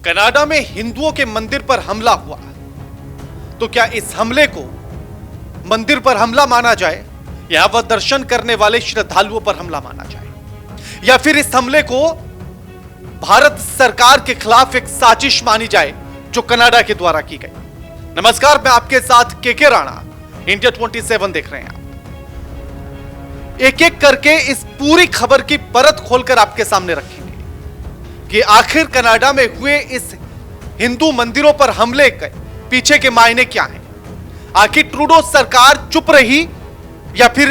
Canada में हिंदुओं के मंदिर पर हमला हुआ, तो क्या इस हमले को मंदिर पर हमला माना जाए या वह दर्शन करने वाले श्रद्धालुओं पर हमला माना जाए, या फिर इस हमले को भारत सरकार के खिलाफ एक साजिश मानी जाए जो कनाडा के द्वारा की गई। नमस्कार, मैं आपके साथ के राणा, इंडिया 27 देख रहे हैं आप। एक एक करके इस पूरी खबर की परत खोलकर आपके सामने रखेंगे कि आखिर कनाडा में हुए इस हिंदू मंदिरों पर हमले के पीछे के मायने क्या हैं। आखिर ट्रूडो सरकार चुप रही या फिर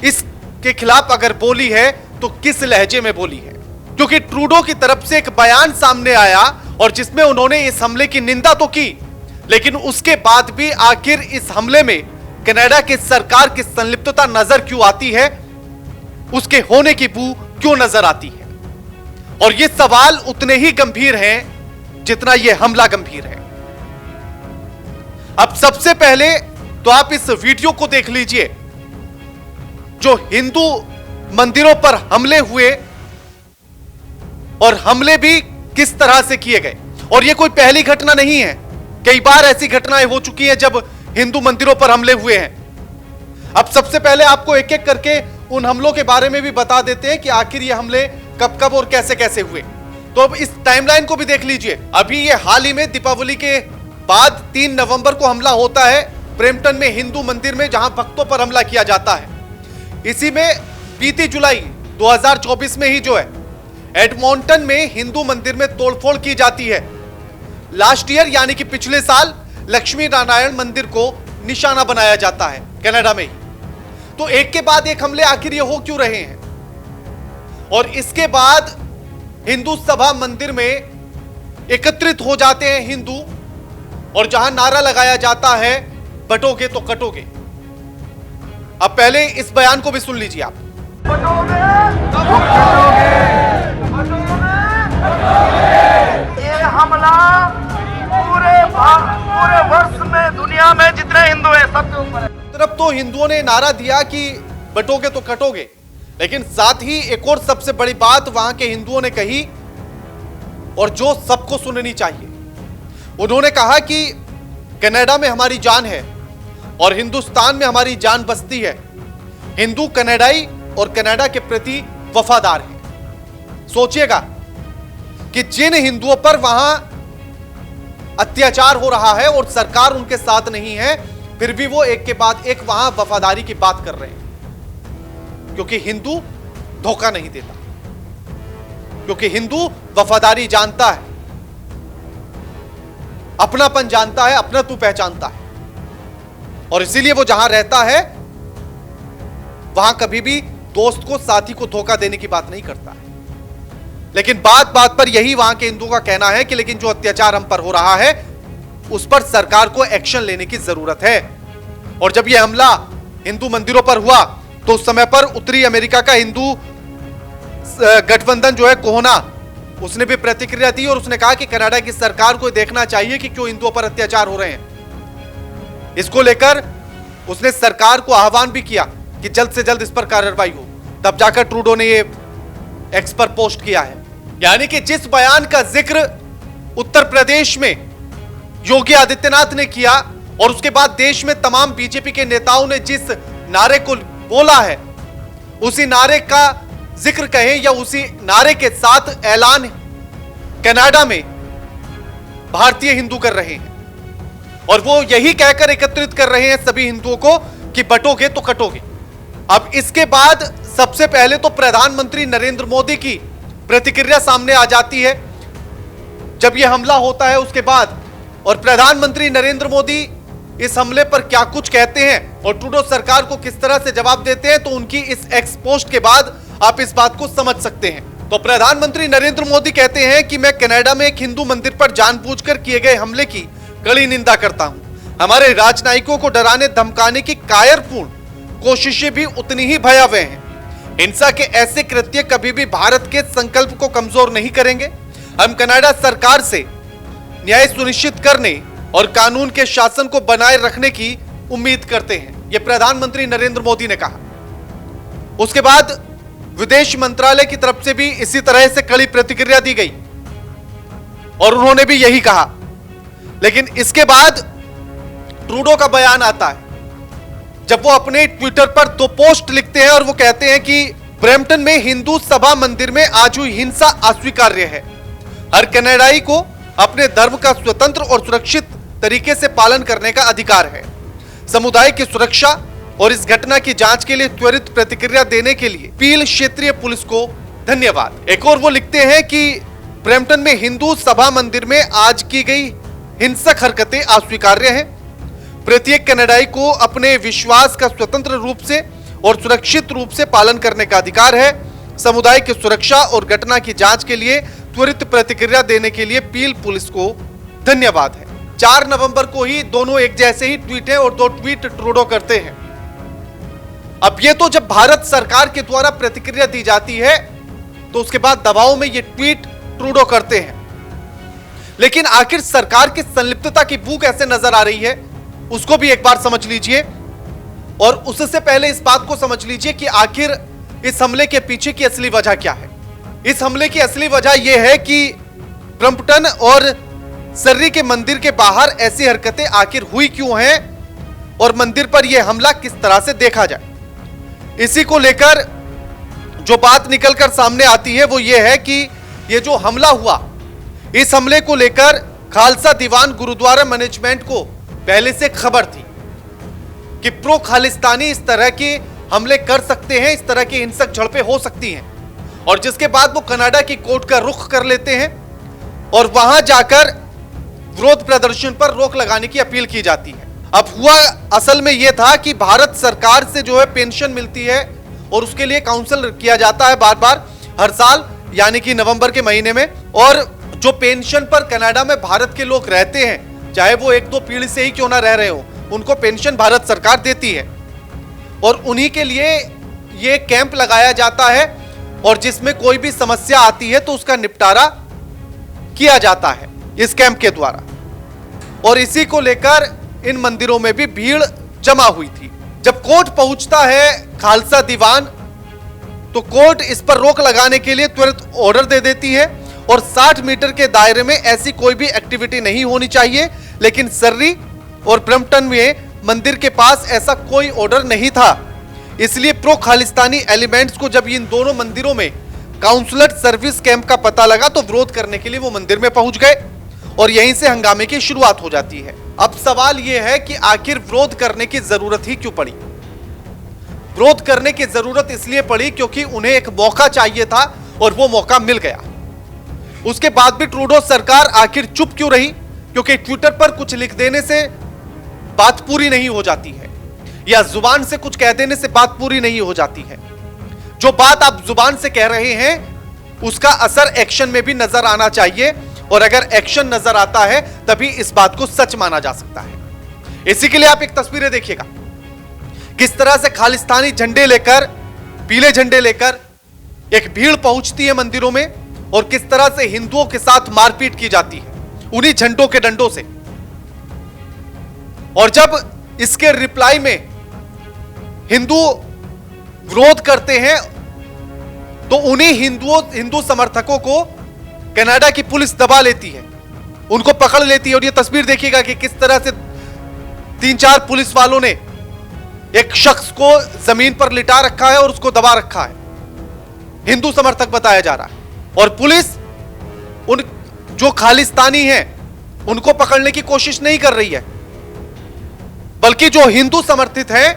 इसके खिलाफ अगर बोली है तो किस लहजे में बोली है, क्योंकि ट्रूडो की तरफ से एक बयान सामने आया और जिसमें उन्होंने इस हमले की निंदा तो की, लेकिन उसके बाद भी आखिर इस हमले में कनाडा की सरकार की संलिप्तता नजर क्यों आती है, उसके होने की बू क्यों नजर आती है। और ये सवाल उतने ही गंभीर हैं जितना ये हमला गंभीर है। अब सबसे पहले तो आप इस वीडियो को देख लीजिए जो हिंदू मंदिरों पर हमले हुए और हमले भी किस तरह से किए गए। और ये कोई पहली घटना नहीं है, कई बार ऐसी घटनाएं हो चुकी हैं जब हिंदू मंदिरों पर हमले हुए हैं। अब सबसे पहले आपको एक एक करके उन हमलों के बारे में भी बता देते हैं कि आखिर ये हमले कब कब और कैसे कैसे हुए। तो अब इस टाइमलाइन को भी देख लीजिए। अभी ये हाल ही में दीपावली के बाद 3 नवंबर को हमला होता है ब्रैम्पटन में हिंदू मंदिर में, जहां भक्तों पर हमला किया जाता है। इसी में बीती जुलाई 2024 में ही जो है एडमॉन्टन में हिंदू मंदिर में तोड़फोड़ की जाती है। लास्ट ईयर यानी कि पिछले साल लक्ष्मी नारायण मंदिर को निशाना बनाया जाता है कनाडा में ही। तो एक के बाद एक हमले आखिर ये हो क्यों रहे हैं। और इसके बाद हिंदू सभा मंदिर में एकत्रित हो जाते हैं हिंदू, और जहां नारा लगाया जाता है बटोगे तो कटोगे। अब पहले इस बयान को भी सुन लीजिए आप। बटोगे तो कटोगे, ये हमला पूरे वर्ष में दुनिया में जितने हिंदू हैं सबके ऊपर है। तरफ तो हिंदुओं ने नारा दिया कि बटोगे तो कटोगे, लेकिन साथ ही एक और सबसे बड़ी बात वहां के हिंदुओं ने कही और जो सबको सुननी चाहिए। उन्होंने कहा कि कनाडा में हमारी जान है और हिंदुस्तान में हमारी जान बसती है। हिंदू कनाडाई और कनाडा के प्रति वफादार हैं। सोचिएगा कि जिन हिंदुओं पर वहां अत्याचार हो रहा है और सरकार उनके साथ नहीं है, फिर भी वो एक के बाद एक वहां वफादारी की बात कर रहे हैं, क्योंकि हिंदू धोखा नहीं देता, क्योंकि हिंदू वफादारी जानता है, अपनापन जानता है, अपनत्व पहचानता है। और इसीलिए वो जहां रहता है वहां कभी भी दोस्त को, साथी को धोखा देने की बात नहीं करता है। लेकिन बात बात पर यही वहां के हिंदुओं का कहना है कि लेकिन जो अत्याचार हम पर हो रहा है उस पर सरकार को एक्शन लेने की जरूरत है। और जब यह हमला हिंदू मंदिरों पर हुआ तो उस समय पर उत्तरी अमेरिका का हिंदू गठबंधन जो है कोहना, उसने भी प्रतिक्रिया दी और उसने कहा कि कनाडा की सरकार को देखना चाहिए कि क्यों हिंदुओं पर अत्याचार हो रहे हैं। इसको लेकर उसने सरकार को आह्वान भी किया कि जल्द से जल्द इस पर कार्रवाई हो। तब जाकर ट्रूडो ने ये एक्स पर पोस्ट किया है। यानी कि जिस बयान का जिक्र उत्तर प्रदेश में योगी आदित्यनाथ ने किया और उसके बाद देश में तमाम बीजेपी के नेताओं ने जिस नारे को बोला है, उसी नारे का जिक्र कहें या उसी नारे के साथ ऐलान कनाडा में भारतीय हिंदू कर रहे हैं। और वो यही कहकर एकत्रित कर रहे हैं सभी हिंदुओं को कि बटोगे तो कटोगे। अब इसके बाद सबसे पहले तो प्रधानमंत्री नरेंद्र मोदी की प्रतिक्रिया सामने आ जाती है जब यह हमला होता है उसके बाद। और प्रधानमंत्री नरेंद्र मोदी इस हमले पर क्या कुछ कहते हैं और ट्रूडो सरकार को किस तरह से जवाब देते हैं, तो उनकी इस एक्स पोस्ट के बाद आप इस बात को समझ सकते हैं। तो प्रधानमंत्री नरेंद्र मोदी कहते हैं कि मैं कनाडा में एक हिंदू मंदिर पर जानबूझकर किए गए हमले की कड़ी निंदा करता हूं। हमारे राजनयिकों को डराने धमकाने की कायरपूर्ण कोशिशें भी उतनी ही भयावह हैं। हिंसा के ऐसे कृत्य कभी भी भारत के संकल्प को कमजोर नहीं करेंगे। हम कनाडा सरकार से न्याय सुनिश्चित करने और कानून के शासन को बनाए रखने की उम्मीद करते हैं, यह प्रधानमंत्री नरेंद्र मोदी ने कहा। उसके बाद विदेश मंत्रालय की तरफ से भी इसी तरह से कड़ी प्रतिक्रिया दी गई। और उन्होंने भी यही कहा। लेकिन इसके बाद ट्रूडो का बयान आता है, जब वो अपने ट्विटर पर 2 पोस्ट लिखते हैं और वो कहते हैं कि ब्रैम्पटन में हिंदू सभा मंदिर में आज हुई हिंसा अस्वीकार्य है। हर कनाडाई को अपने धर्म का स्वतंत्र और सुरक्षित तरीके से पालन करने का अधिकार है। समुदाय की सुरक्षा और इस घटना की जांच के लिए त्वरित प्रतिक्रिया देने के लिए पील क्षेत्रीय पुलिस को धन्यवाद। एक और वो लिखते हैं कि ब्रैम्पटन में हिंदू सभा मंदिर में आज की गई हिंसक हरकतें अस्वीकार्य हैं। प्रत्येक कनाडाई को अपने विश्वास का स्वतंत्र रूप से और सुरक्षित रूप से पालन करने का अधिकार है। समुदाय की सुरक्षा और घटना की जांच के लिए त्वरित प्रतिक्रिया देने के लिए पील पुलिस को धन्यवाद है। 4 नवंबर को ही दोनों एक जैसे ही ट्वीट है और 2 ट्वीट ट्रूडो करते हैं। अब ये तो जब भारत सरकार के द्वारा प्रतिक्रिया दी जाती है तो उसके बाद दबाव में ये ट्वीट ट्रूडो करते हैं। लेकिन आखिर सरकार की संलिप्तता की बू कैसे नजर आ रही है उसको भी एक बार समझ लीजिए, और उससे पहले इस बात को समझ लीजिए कि आखिर इस हमले के पीछे की असली वजह क्या है। इस हमले की असली वजह यह है कि ब्रैम्पटन और सर्री के मंदिर के बाहर ऐसी हरकतें आखिर हुई क्यों हैं और मंदिर पर यह हमला किस तरह से देखा जाए। इसी को लेकर जो बात निकलकर सामने आती है वो यह है कि यह जो हमला हुआ, इस हमले को लेकर खालसा दीवान गुरुद्वारा मैनेजमेंट को पहले से खबर थी कि प्रो खालिस्तानी इस तरह के हमले कर सकते हैं, इस तरह की हिंसक झड़पें हो सकती हैं, और जिसके बाद वो कनाडा की कोर्ट का रुख कर लेते हैं और वहां जाकर विरोध प्रदर्शन पर रोक लगाने की अपील की जाती है। अब हुआ असल में यह था कि भारत सरकार से जो है पेंशन मिलती है और उसके लिए काउंसिल किया जाता है बार बार हर साल, यानी कि नवंबर के महीने में। और जो पेंशन पर कनाडा में भारत के लोग रहते हैं, चाहे वो 1-2 पीढ़ी से ही क्यों ना रह रहे हो, उनको पेंशन भारत सरकार देती है और उन्हीं के लिए ये कैंप लगाया जाता है और जिसमें कोई भी समस्या आती है तो उसका निपटारा किया जाता है इस कैंप के द्वारा। और इसी को लेकर इन मंदिरों में भी भीड़ जमा हुई थी। जब कोर्ट पहुंचता है खालसा दीवान तो कोर्ट इस पर रोक लगाने के लिए त्वरित ऑर्डर दे देती है और 60 मीटर के दायरे में ऐसी कोई भी एक्टिविटी नहीं होनी चाहिए। लेकिन सर्री और ब्रैम्पटन में मंदिर के पास ऐसा कोई ऑर्डर नहीं था, इसलिए प्रो खालिस्तानी एलिमेंट्स को जब इन दोनों मंदिरों में काउंसलर सर्विस कैंप का पता लगा तो विरोध करने के लिए वो मंदिर में पहुंच गए और यहीं से हंगामे की शुरुआत हो जाती है। अब सवाल यह है कि आखिर विरोध करने की जरूरत ही क्यों पड़ी। विरोध करने की जरूरत इसलिए पड़ी क्योंकि उन्हें एक मौका चाहिए था और वो मौका मिल गया। उसके बाद भी ट्रूडो सरकार आखिर चुप क्यों रही? क्योंकि ट्विटर पर कुछ लिख देने से बात पूरी नहीं हो जाती है, या जुबान से कुछ कह देने से बात पूरी नहीं हो जाती है। जो बात आप जुबान से कह रहे हैं उसका असर एक्शन में भी नजर आना चाहिए, और अगर एक्शन नजर आता है तभी इस बात को सच माना जा सकता है। इसी के लिए आप एक तस्वीरें देखिएगा, किस तरह से खालिस्तानी झंडे लेकर, पीले झंडे लेकर एक भीड़ पहुंचती है मंदिरों में और किस तरह से हिंदुओं के साथ मारपीट की जाती है उन्हीं झंडों के डंडों से। और जब इसके रिप्लाई में हिंदू विरोध करते हैं तो उन्हीं हिंदू समर्थकों को कनाडा की पुलिस दबा लेती है, उनको पकड़ लेती है। और यह तस्वीर देखिएगा कि किस तरह से 3-4 पुलिस वालों ने एक शख्स को जमीन पर लिटा रखा है और उसको दबा रखा है, हिंदू समर्थक बताया जा रहा है। और पुलिस उन जो खालिस्तानी हैं उनको पकड़ने की कोशिश नहीं कर रही है, बल्कि जो हिंदू समर्थित हैं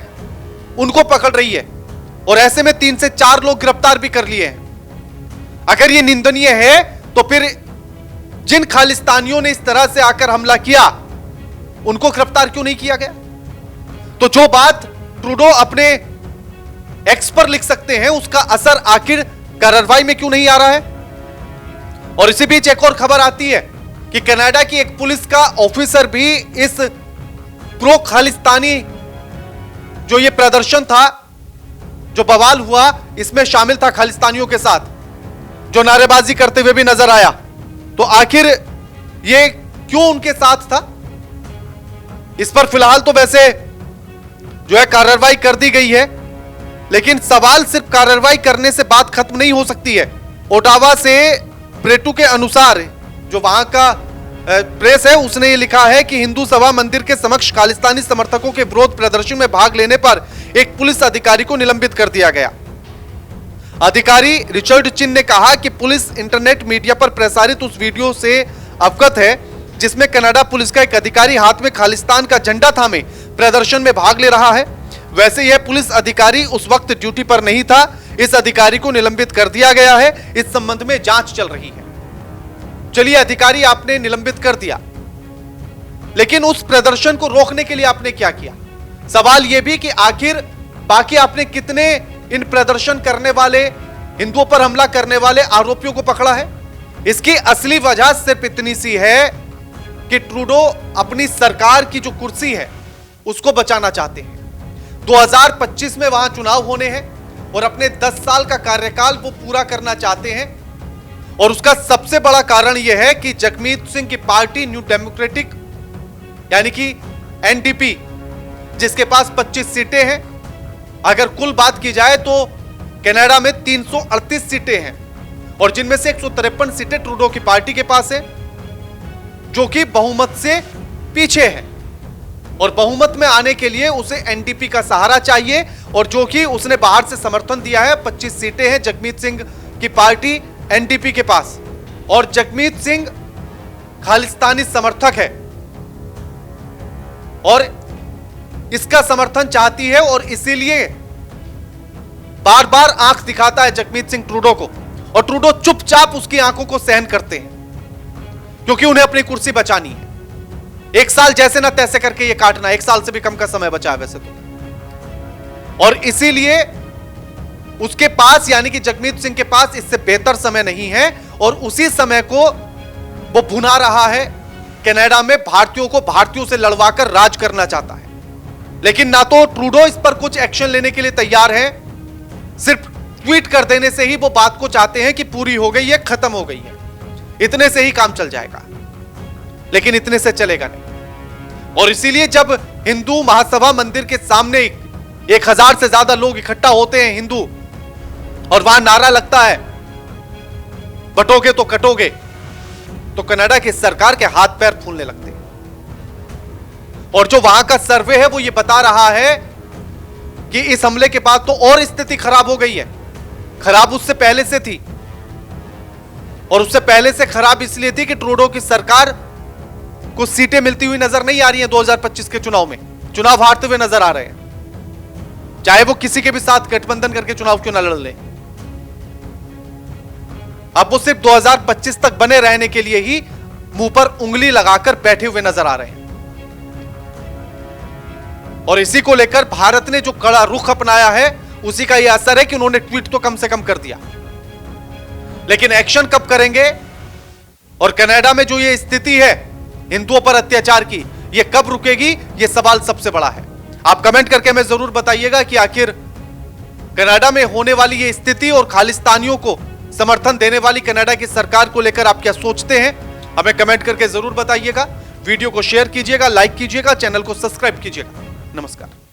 उनको पकड़ रही है। और ऐसे में 3 से 4 लोग गिरफ्तार भी कर लिए हैं। अगर यह निंदनीय है तो फिर जिन खालिस्तानियों ने इस तरह से आकर हमला किया उनको गिरफ्तार क्यों नहीं किया गया? तो जो बात ट्रूडो अपने एक्स पर लिख सकते हैं उसका असर आखिर कार्रवाई में क्यों नहीं आ रहा है? और इसी बीच एक और खबर आती है कि कनाडा की एक पुलिस का ऑफिसर भी इस प्रो खालिस्तानी जो ये प्रदर्शन था, जो बवाल हुआ, इसमें शामिल था खालिस्तानियों के साथ, जो नारेबाजी करते हुए भी नजर आया। तो आखिर ये क्यों उनके साथ था? इस पर फिलहाल तो वैसे जो है कार्रवाई कर दी गई है, लेकिन सवाल सिर्फ कार्रवाई करने से बात खत्म नहीं हो सकती है। ओटावा से ब्रेटू के अनुसार जो वहां का प्रेस है उसने ये लिखा है कि हिंदू सभा मंदिर के समक्ष खालिस्तानी समर्थकों के विरोध प्रदर्शन में भाग लेने पर एक पुलिस अधिकारी को निलंबित कर दिया गया। अधिकारी रिचर्ड चिन ने कहा कि पुलिस इंटरनेट मीडिया पर प्रसारित उस वीडियो से अवगत है जिसमें कनाडा पुलिस का एक अधिकारी हाथ में खालिस्तान का झंडा थामे प्रदर्शन में भाग ले रहा है। वैसे यह पुलिस अधिकारी उस वक्त ड्यूटी पर नहीं था। इस अधिकारी को निलंबित कर दिया गया है। इस संबंध में जांच चल रही है। चलिए, अधिकारी आपने निलंबित कर दिया, लेकिन उस प्रदर्शन को रोकने के लिए आपने क्या किया? सवाल यह भी कि आखिर बाकी आपने कितने इन प्रदर्शन करने वाले, हिंदुओं पर हमला करने वाले आरोपियों को पकड़ा है? इसकी असली वजह सिर्फ इतनी सी है कि ट्रूडो अपनी सरकार की जो कुर्सी है उसको बचाना चाहते हैं। 2025 में वहां चुनाव होने हैं और अपने 10 साल का कार्यकाल वो पूरा करना चाहते हैं। और उसका सबसे बड़ा कारण यह है कि जगमीत सिंह की पार्टी न्यू डेमोक्रेटिक यानी कि एनडीपी, जिसके पास 25 सीटें हैं, अगर कुल बात की जाए तो कनाडा में 338 सीटें हैं और जिनमें से 153 सीटें ट्रूडो की पार्टी के पास है, जो कि बहुमत से पीछे है। और बहुमत में आने के लिए उसे एनडीपी का सहारा चाहिए और जो कि उसने बाहर से समर्थन दिया है। 25 सीटें हैं जगमीत सिंह की पार्टी एनडीपी के पास और जगमीत सिंह खालिस्तानी समर्थक है और इसका समर्थन चाहती है और इसीलिए बार बार आंख दिखाता है जगमीत सिंह ट्रूडो को। और ट्रूडो चुपचाप उसकी आंखों को सहन करते हैं क्योंकि उन्हें अपनी कुर्सी बचानी है। 1 साल जैसे ना तैसे करके ये काटना, 1 साल से भी कम का समय बचा है वैसे तो। और इसीलिए उसके पास यानी कि जगमीत सिंह के पास इससे बेहतर समय नहीं है और उसी समय को वो भुना रहा है। कनाडा में भारतीयों को भारतीयों से लड़वाकर राज करना चाहता है, लेकिन ना तो ट्रूडो इस पर कुछ एक्शन लेने के लिए तैयार है। सिर्फ ट्वीट कर देने से ही वो बात को चाहते हैं कि पूरी हो गई है, खत्म हो गई है, इतने से ही काम चल जाएगा, लेकिन इतने से चलेगा नहीं। और इसीलिए जब हिंदू महासभा मंदिर के सामने 1000 से ज्यादा लोग इकट्ठा होते हैं हिंदू और वहां नारा लगता है बटोगे तो कटोगे, तो कनाडा की सरकार के हाथ पैर फूलने लगते हैं। और जो वहां का सर्वे है वो ये बता रहा है कि इस हमले के बाद तो और स्थिति खराब हो गई है। खराब उससे पहले से थी और उससे पहले से खराब इसलिए थी कि ट्रूडो की सरकार को सीटें मिलती हुई नजर नहीं आ रही हैं। 2025 के चुनाव में चुनाव हारते हुए नजर आ रहे हैं, चाहे वो किसी के भी साथ गठबंधन करके चुनाव क्यों ना लड़ ले। अब वो सिर्फ 2025 तक बने रहने के लिए ही मुंह पर उंगली लगाकर बैठे हुए नजर आ रहे हैं। और इसी को लेकर भारत ने जो कड़ा रुख अपनाया है उसी का यह असर है कि उन्होंने ट्वीट तो कम से कम कर दिया, लेकिन एक्शन कब करेंगे और कनाडा में जो ये स्थिति है हिंदुओं पर अत्याचार की, ये कब रुकेगी, ये सवाल सबसे बड़ा है। आप कमेंट करके हमें जरूर बताइएगा कि आखिर कनाडा में होने वाली ये स्थिति और खालिस्तानियों को समर्थन देने वाली कनाडा की सरकार को लेकर आप क्या सोचते हैं। हमें कमेंट करके जरूर बताइएगा। वीडियो को शेयर कीजिएगा, लाइक कीजिएगा, चैनल को सब्सक्राइब कीजिएगा। नमस्कार।